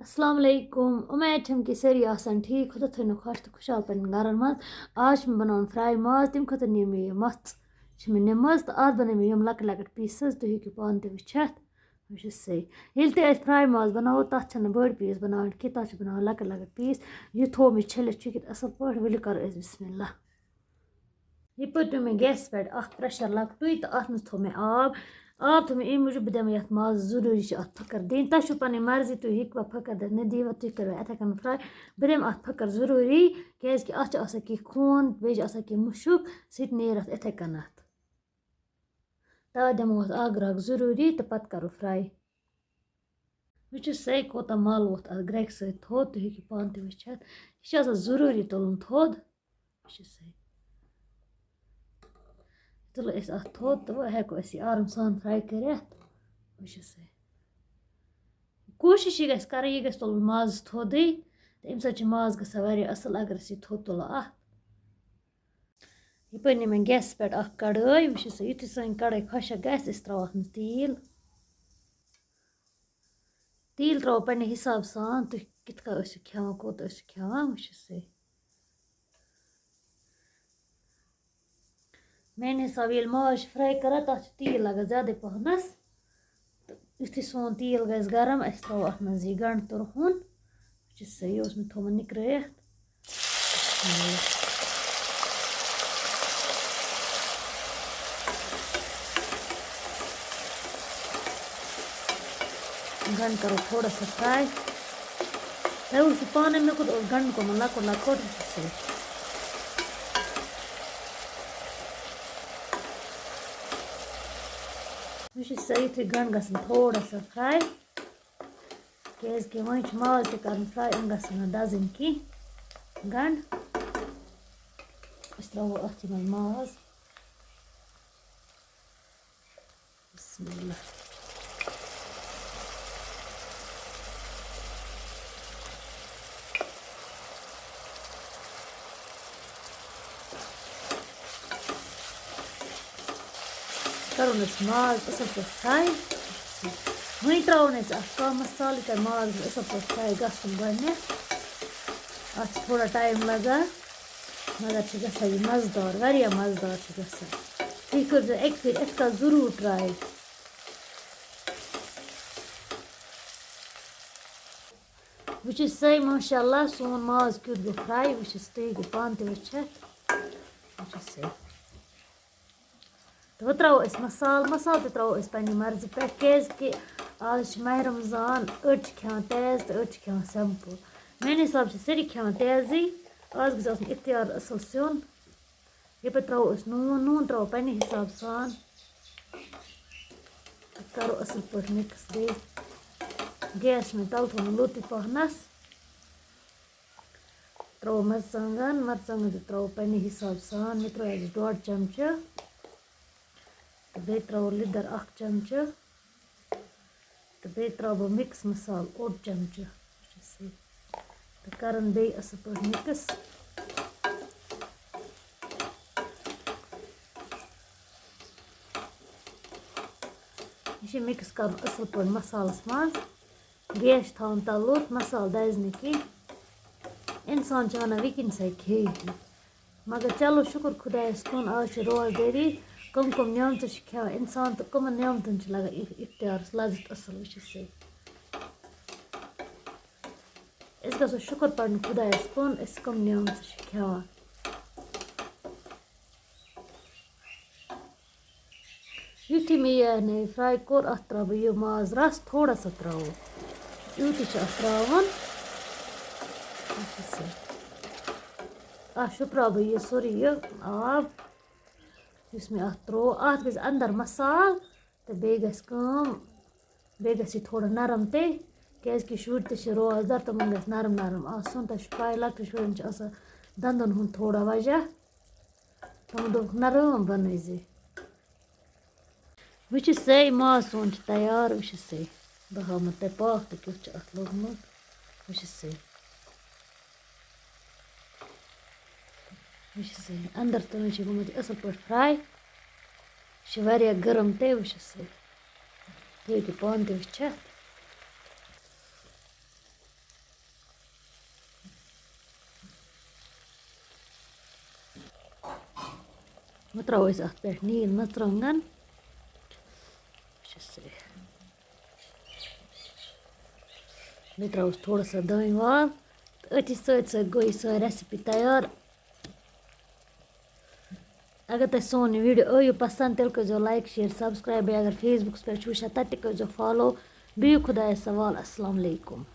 अस्सलाम वालेकुम। उम्मीद छम कि सारी आसान ठीक खुदा थोन खुश तो खुशहाल पन्न गरन मज आज बनान फ्राई माज तम खुद नी मे मथ मज तो आज बन मे लक लकट पीसस तुम हेकू पान तह वुचित वह सही ये फ्राई माज बनाओ तथ बड़ पीस बनान कि तथ बना लकट लकट पीस यह थो मे छलित छुकित असल पे वल कर बिस्मिल्लाह। यप तो मे गैस पे प्रेशर लकटुई तो अत मज थो मे आब थो मे अमे मूजूब बह ये माज जरूरी अत फकर दिन तह पी मर्जी तुम हेकवा फकर दिन न दीवा तुम करो इथे कन फ्राई बह दम अत फकर जरूरी क्या अत खून बे कह मुशुक सह नेर अत इथे कन तवे दमो अग रग जरूरी तो पत करो फ्राई वह सही कोता मल वोत अत ग्रेक सत थोद तुम हेकू पान तह वुचित यह जरूरी तुलन थोद वह सही तुलो अत थोद तो वह हेको आराम सान फ्राई कर वह सही कोशिश यह कर यह तुलन माज थोदे तो अमे सत माज गसान असल अगर यह थोद तुलो अत यप नी मे गैस पे कड़ाई वह युथि सन कड़ाई खुशक गस त्रो अत मज तील त्रो पे हिसाब सान तुम कित खान कोत खान वह सही मेन हिसाब ये माज फ्राई कर तथ तील लगा ज्यादा पहनस तो युथि सोन तील गस गरम अस त्रो अत मज यह गंड तुरहुन वह सही यह मे थोमत निकरत गंड करो थोड़ा सा फ्राई तह पान मे खुद गंड को लकुट लकुट सही वह सही थी गंड गसन थोड़ा सा फ्राई क्या वह माज तक फ्राई अम गसन दजन की गंड त्रो अथ माज बिस्मिल्लाह करो माज असल पे फ्राई वही त्रो कम मसाल कर माज असल पे फ्राई गसन गो थोड़ा टाइम लगान मगर यह मज़ेदार वारिया मज़ेदार गसान तुम कर एक फिर इत कल जरूर ट्राई वह सही माशाल्लाह सोन माज क्युत गो फ्राई वह तुम हेकू पान तह वुचित वह सही तो वह त्रो मसाल तो त्रो पे मर्जी पे क्या आज माह रमजान अड़ खान तेज तो अड़ खान सिंपल मेरे हिसाब से सारी खान तेजी आज गस इफ्तार असल सिन यप त्रो नून त्रो पे हिसाब सान करो असल पे मिक्स बे गैस में तल थो लोत पहनस त्रो मरचांगन त्रो पे हिसाब सान मे त्रो 1.5 चमचह तो बे त्रो लिदर 1 चमचह तो बे त्रो बह मिक्स मसाल 1 चमचह तो करन बे असल पे मिक्स यह मिक्स कर असल पे मसालस मज गैस थवन तल लोत मसाल दज न कह इंसान वन वकिन सा खे मगर चलो शुक्र खुदायस कुन आज रोजदारी कम नियमत खान इंसान तो कम नियमतन लगा इफ्तारस लज्जत असल वह सही गो शुक्र पड़न खुदायस कुन कम नियमत खान युथि मे यह फ्राई कोर अत त्रो बह यह माज रस थोड़ा सा त्रो युति त्रोन शुप्रा बह यह सोरी यह आब इस मे अत त्रो अत गस अंदर मसाल तो बे गस थोड़ा नरम ते क्या शुर रोजदार तमन गस नरम नरम आसन तह पाई लकट शुरन दंदन हुंद थोड़ा वजह तमो दोप नरम बनज वह सही माज सोन तैयार वह सही बह हाव तह पाक तो क्युत अत लोगमुत वह सही वह सही अंदर तम गोमुत असल पे फ्राई वारिया गरम ते वह सही तुम हेकू पान तह वुचित वह त्रो अत पे नील मरचंगन बह त्रोस थोड़ा सा दान वाल तो अथि सत गई सा रेसिपी तैयार। अगर तुम सोन वीडियो आयु पसंद तेल कर लाइक शेयर सब्सक्राइब अगर फेसबुक पे वुचान तक कर फॉलो बिहु खुदायस सवाल अस्सलाम वालेकुम।